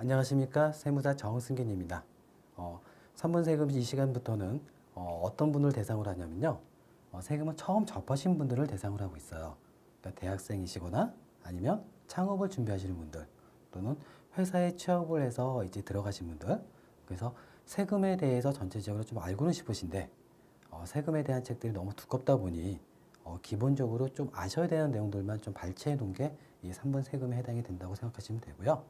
안녕하십니까. 세무사 정승균입니다. 3분 세금 이 시간부터는 어떤 분을 대상으로 하냐면요. 세금을 처음 접하신 분들을 대상으로 하고 있어요. 그러니까 대학생이시거나 아니면 창업을 준비하시는 분들 또는 회사에 취업을 해서 이제 들어가신 분들, 그래서 세금에 대해서 전체적으로 좀 알고는 싶으신데 세금에 대한 책들이 너무 두껍다 보니 기본적으로 좀 아셔야 되는 내용들만 좀 발췌해 놓은 게 이 3분 세금에 해당이 된다고 생각하시면 되고요.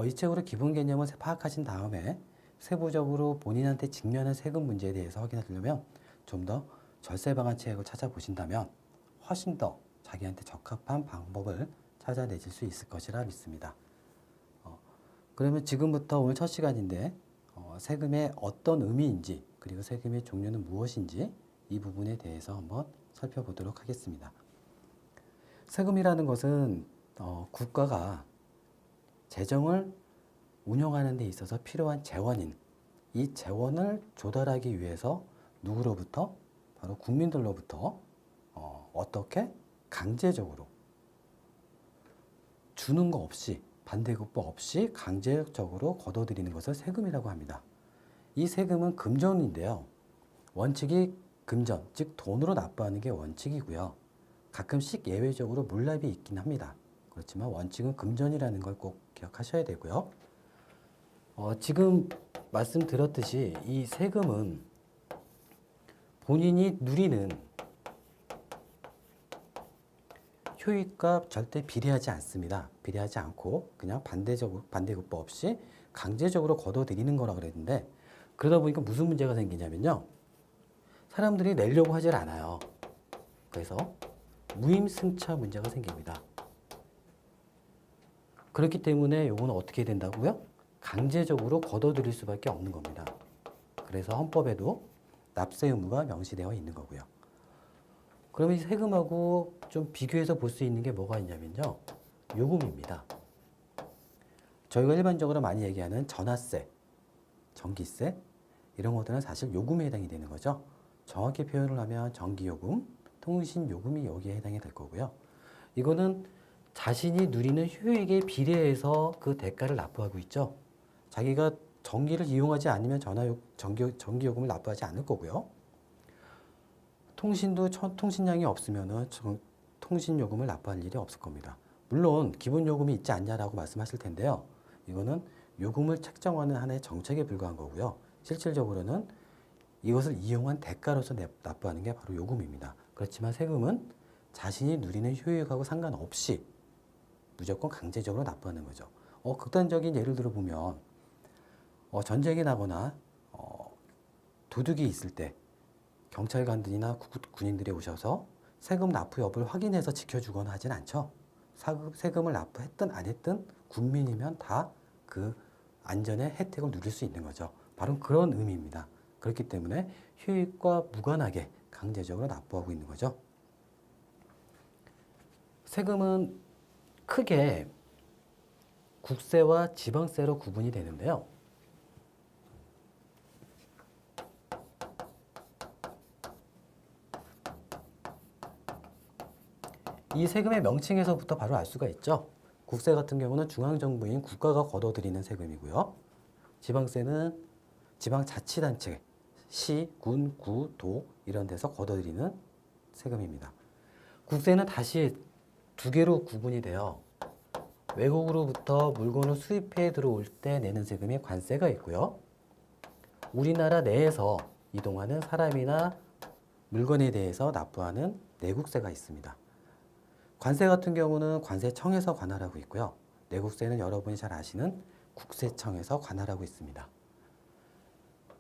이 책으로 기본 개념을 파악하신 다음에 세부적으로 본인한테 직면한 세금 문제에 대해서 확인하려면 좀 더 절세 방안 책을 찾아보신다면 훨씬 더 자기한테 적합한 방법을 찾아내실 수 있을 것이라 믿습니다. 그러면 지금부터 오늘 첫 시간인데 세금의 어떤 의미인지 그리고 세금의 종류는 무엇인지 이 부분에 대해서 한번 살펴보도록 하겠습니다. 세금이라는 것은 국가가 재정을 운영하는 데 있어서 필요한 재원인, 이 재원을 조달하기 위해서 누구로부터? 바로 국민들로부터 어떻게 강제적으로 주는 거 없이, 반대급부 없이 강제적으로 걷어들이는 것을 세금이라고 합니다. 이 세금은 금전인데요. 원칙이 금전, 즉 돈으로 납부하는 게 원칙이고요. 가끔씩 예외적으로 물납이 있긴 합니다. 그렇지만 원칙은 금전이라는 걸 꼭 기억하셔야 되고요. 지금 말씀드렸듯이 이 세금은 본인이 누리는 효익과 절대 비례하지 않습니다. 비례하지 않고 그냥 반대급부 없이 강제적으로 걷어들이는 거라 그랬는데, 그러다 보니까 무슨 문제가 생기냐면요. 사람들이 내려고 하질 않아요. 그래서 무임승차 문제가 생깁니다. 그렇기 때문에 요거는 어떻게 된다고요? 강제적으로 걷어들일 수밖에 없는 겁니다. 그래서 헌법에도 납세 의무가 명시되어 있는 거고요. 그러면 이 세금하고 좀 비교해서 볼 수 있는 게 뭐가 있냐면요. 요금입니다. 저희가 일반적으로 많이 얘기하는 전화세, 전기세 이런 것들은 사실 요금에 해당이 되는 거죠. 정확히 표현을 하면 전기요금, 통신요금이 여기에 해당이 될 거고요. 이거는 자신이 누리는 효익에 비례해서 그 대가를 납부하고 있죠. 자기가 전기를 이용하지 않으면 전기요금을 납부하지 않을 거고요. 통신도 통신량이 없으면은 통신요금을 납부할 일이 없을 겁니다. 물론 기본요금이 있지 않냐라고 말씀하실 텐데요. 이거는 요금을 책정하는 하나의 정책에 불과한 거고요. 실질적으로는 이것을 이용한 대가로서 납부하는 게 바로 요금입니다. 그렇지만 세금은 자신이 누리는 효익하고 상관없이 무조건 강제적으로 납부하는 거죠. 극단적인 예를 들어 보면 전쟁이 나거나 도둑이 있을 때 경찰관들이나 군인들이 오셔서 세금 납부 여부를 확인해서 지켜주거나 하진 않죠. 세금을 납부했든 안 했든 국민이면 다 그 안전의 혜택을 누릴 수 있는 거죠. 바로 그런 의미입니다. 그렇기 때문에 효익과 무관하게 강제적으로 납부하고 있는 거죠. 세금은 크게 국세와 지방세로 구분이 되는데요. 이 세금의 명칭에서부터 바로 알 수가 있죠. 국세 같은 경우는 중앙정부인 국가가 걷어들이는 세금이고요. 지방세는 지방자치단체, 시, 군, 구, 도 이런 데서 걷어들이는 세금입니다. 국세는 다시 두 개로 구분이 돼요. 외국으로부터 물건을 수입해 들어올 때 내는 세금이 관세가 있고요. 우리나라 내에서 이동하는 사람이나 물건에 대해서 납부하는 내국세가 있습니다. 관세 같은 경우는 관세청에서 관할하고 있고요. 내국세는 여러분이 잘 아시는 국세청에서 관할하고 있습니다.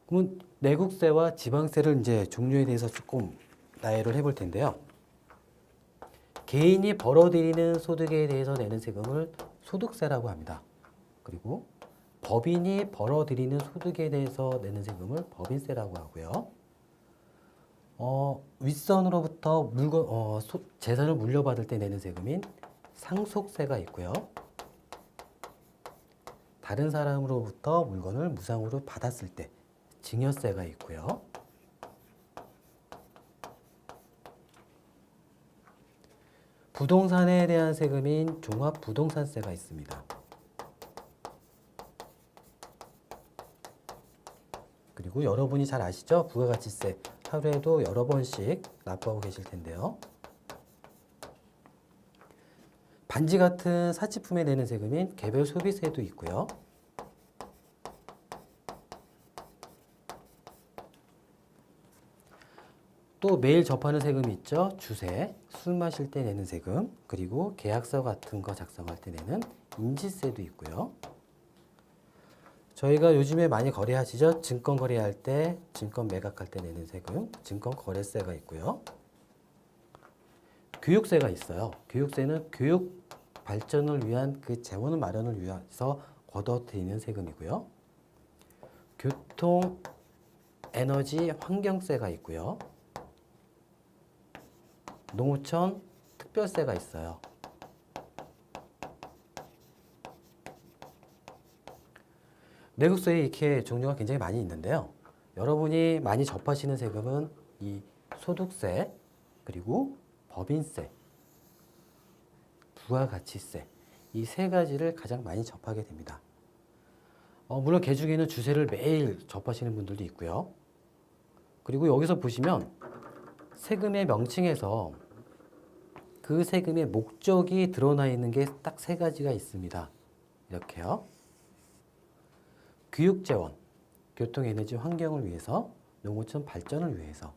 그러면 내국세와 지방세를 이제 종류에 대해서 조금 나열을 해볼 텐데요. 개인이 벌어들이는 소득에 대해서 내는 세금을 소득세라고 합니다. 그리고 법인이 벌어들이는 소득에 대해서 내는 세금을 법인세라고 하고요. 윗선으로부터 재산을 물려받을 때 내는 세금인 상속세가 있고요. 다른 사람으로부터 물건을 무상으로 받았을 때 증여세가 있고요. 부동산에 대한 세금인 종합부동산세가 있습니다. 그리고 여러분이 잘 아시죠? 부가가치세 하루에도 여러 번씩 납부하고 계실 텐데요. 반지 같은 사치품에 내는 세금인 개별 소비세도 있고요. 또 매일 접하는 세금이 있죠. 주세, 술 마실 때 내는 세금, 그리고 계약서 같은 거 작성할 때 내는 인지세도 있고요. 저희가 요즘에 많이 거래하시죠? 증권 거래할 때, 증권 매각할 때 내는 세금, 증권 거래세가 있고요. 교육세가 있어요. 교육세는 교육 발전을 위한 그 재원 마련을 위해서 걷어들이는 세금이고요. 교통, 에너지, 환경세가 있고요. 농어촌, 특별세가 있어요. 내국세의 이렇게 종류가 굉장히 많이 있는데요. 여러분이 많이 접하시는 세금은 이 소득세, 그리고 법인세, 부가가치세 이 세 가지를 가장 많이 접하게 됩니다. 물론 그 중에는 주세를 매일 접하시는 분들도 있고요. 그리고 여기서 보시면 세금의 명칭에서 그 세금의 목적이 드러나 있는 게 딱 세 가지가 있습니다. 이렇게요. 교육재원, 교통에너지 환경을 위해서, 농어촌 발전을 위해서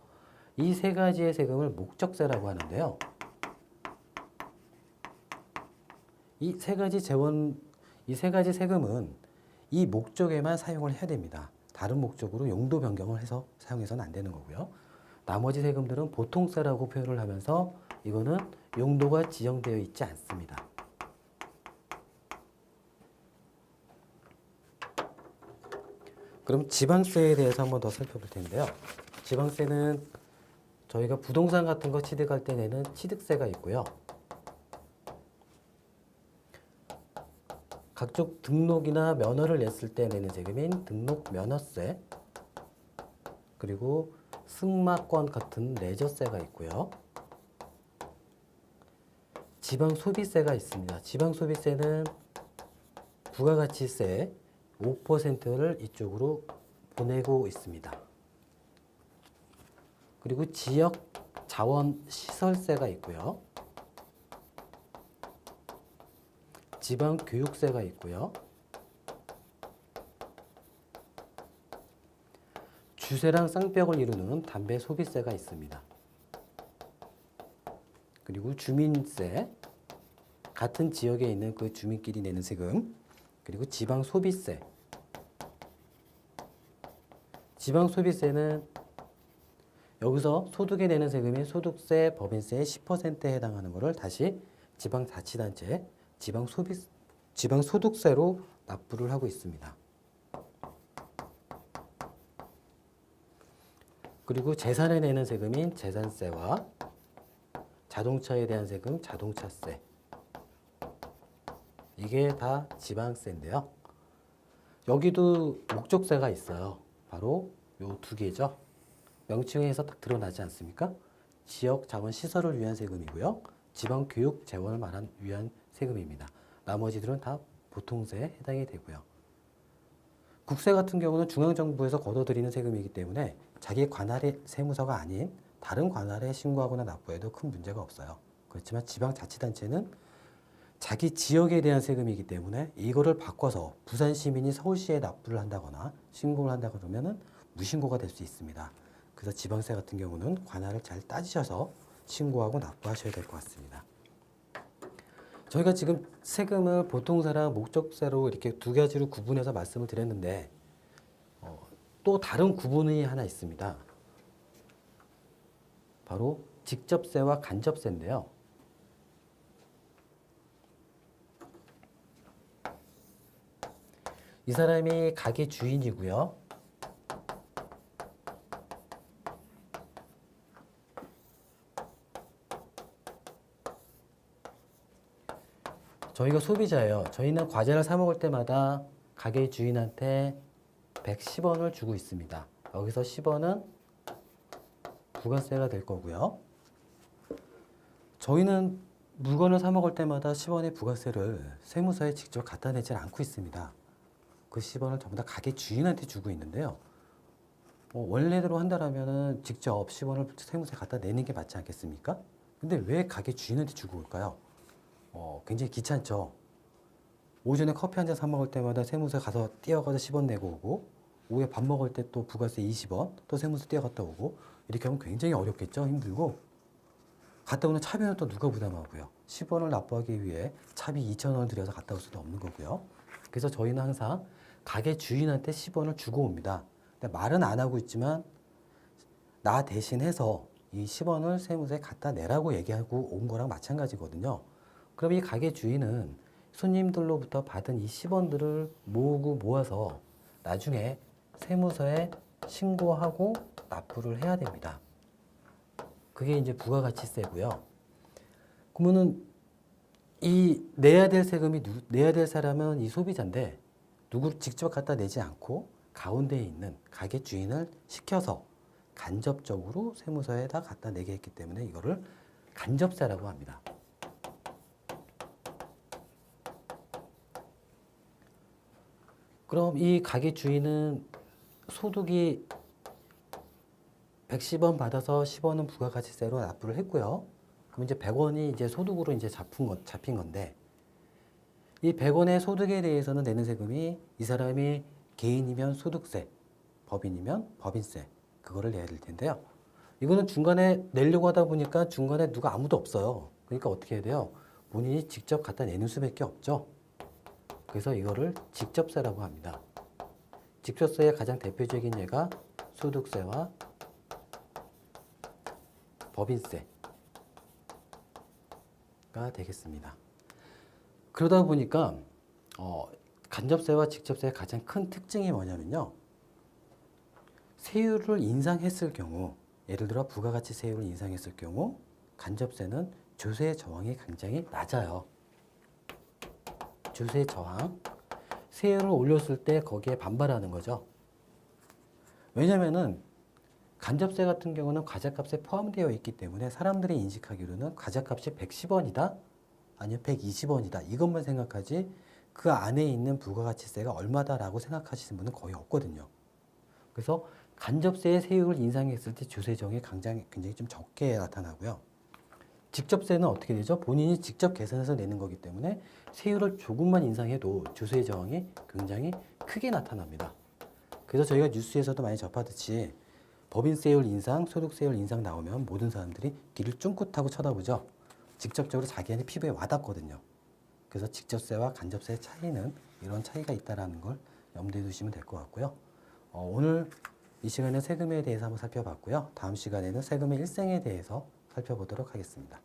이 세 가지의 세금을 목적세라고 하는데요. 이 세 가지 세금은 이 목적에만 사용을 해야 됩니다. 다른 목적으로 용도 변경을 해서 사용해서는 안 되는 거고요. 나머지 세금들은 보통세라고 표현을 하면서 이거는 용도가 지정되어 있지 않습니다. 그럼 지방세에 대해서 한번 더 살펴볼 텐데요. 지방세는 저희가 부동산 같은 거 취득할 때 내는 취득세가 있고요. 각종 등록이나 면허를 냈을 때 내는 세금인 등록면허세, 그리고 승마권 같은 레저세가 있고요. 지방소비세가 있습니다. 지방소비세는 부가가치세 5%를 이쪽으로 보내고 있습니다. 그리고 지역자원시설세가 있고요. 지방교육세가 있고요. 주세랑 쌍벽을 이루는 담배소비세가 있습니다. 그리고 주민세, 같은 지역에 있는 그 주민끼리 내는 세금, 그리고 지방소비세. 지방소비세는 여기서 소득에 내는 세금인 소득세, 법인세의 10%에 해당하는 것을 다시 지방자치단체, 지방소득세로 납부를 하고 있습니다. 그리고 재산에 내는 세금인 재산세와 자동차에 대한 세금, 자동차세. 이게 다 지방세인데요. 여기도 목적세가 있어요. 바로 요 두 개죠. 명칭에서 딱 드러나지 않습니까? 지역자원시설을 위한 세금이고요. 지방교육재원을 위한 세금입니다. 나머지들은 다 보통세에 해당이 되고요. 국세 같은 경우는 중앙정부에서 걷어들이는 세금이기 때문에 자기 관할의 세무서가 아닌 다른 관할에 신고하거나 납부해도 큰 문제가 없어요. 그렇지만 지방자치단체는 자기 지역에 대한 세금이기 때문에 이거를 바꿔서 부산 시민이 서울시에 납부를 한다거나 신고를 한다고 그러면은 무신고가 될 수 있습니다. 그래서 지방세 같은 경우는 관할을 잘 따지셔서 신고하고 납부하셔야 될 것 같습니다. 저희가 지금 세금을 보통세랑 목적세로 이렇게 두 가지로 구분해서 말씀을 드렸는데 또 다른 구분이 하나 있습니다. 바로 직접세와 간접세인데요. 이 사람이 가게 주인이고요. 저희가 소비자예요. 저희는 과자를 사 먹을 때마다 가게 주인한테 110원을 주고 있습니다. 여기서 10원은 부가세가 될 거고요. 저희는 물건을 사 먹을 때마다 10원의 부가세를 세무서에 직접 갖다 내지 않고 있습니다. 그 10원을 전부 다 가게 주인한테 주고 있는데요. 원래대로 한다라면은 직접 10원을 세무서에 갖다 내는 게 맞지 않겠습니까? 근데 왜 가게 주인한테 주고 올까요? 굉장히 귀찮죠. 오전에 커피 한 잔 사 먹을 때마다 세무서에 가서 뛰어가서 10원 내고 오고, 오후에 밥 먹을 때 또 부가세 20원, 또 세무서 뛰어갔다 오고, 이렇게 하면 굉장히 어렵겠죠? 힘들고. 갔다 오는 차비는 또 누가 부담하고요? 10원을 납부하기 위해 차비 2,000원을 들여서 갔다 올 수도 없는 거고요. 그래서 저희는 항상 가게 주인한테 10원을 주고 옵니다. 근데 말은 안 하고 있지만 나 대신해서 이 10원을 세무서에 갖다 내라고 얘기하고 온 거랑 마찬가지거든요. 그럼 이 가게 주인은 손님들로부터 받은 이 10원들을 모으고 모아서 나중에 세무서에 신고하고 납부를 해야 됩니다. 그게 이제 부가가치세고요. 그러면은 이 내야 될 세금이 내야 될 사람은 이 소비자인데 누구를 직접 갖다 내지 않고 가운데에 있는 가게 주인을 시켜서 간접적으로 세무서에다 갖다 내게 했기 때문에 이거를 간접세라고 합니다. 그럼 이 가게 주인은 소득이 110원 받아서 10원은 부가가치세로 납부를 했고요. 그럼 이제 100원이 이제 소득으로 이제 잡힌 건데 이 100원의 소득에 대해서는 내는 세금이 이 사람이 개인이면 소득세, 법인이면 법인세 그거를 내야 될 텐데요. 이거는 중간에 내려고 하다 보니까 중간에 누가 아무도 없어요. 그러니까 어떻게 해야 돼요? 본인이 직접 갖다 내는 수밖에 없죠. 그래서 이거를 직접세라고 합니다. 직접세의 가장 대표적인 예가 소득세와 법인세가 되겠습니다. 그러다 보니까 간접세와 직접세의 가장 큰 특징이 뭐냐면요. 세율을 인상했을 경우, 예를 들어 부가가치 세율을 인상했을 경우 간접세는 조세 저항이 굉장히 낮아요. 조세 저항, 세율을 올렸을 때 거기에 반발하는 거죠. 왜냐면은 간접세 같은 경우는 과자값에 포함되어 있기 때문에 사람들이 인식하기로는 과자값이 110원이다, 아니면 120원이다 이것만 생각하지 그 안에 있는 부가가치세가 얼마다라고 생각하시는 분은 거의 없거든요. 그래서 간접세의 세율을 인상했을 때 조세 저항이 굉장히 좀 적게 나타나고요. 직접세는 어떻게 되죠? 본인이 직접 계산해서 내는 거기 때문에 세율을 조금만 인상해도 조세 저항이 굉장히 크게 나타납니다. 그래서 저희가 뉴스에서도 많이 접하듯이 법인세율 인상, 소득세율 인상 나오면 모든 사람들이 귀를 쫑긋하고 쳐다보죠. 직접적으로 자기한테 피부에 와닿거든요. 그래서 직접세와 간접세의 차이는 이런 차이가 있다는 걸 염두에 두시면 될 것 같고요. 오늘 이 시간에 세금에 대해서 한번 살펴봤고요. 다음 시간에는 세금의 일생에 대해서 살펴보도록 하겠습니다.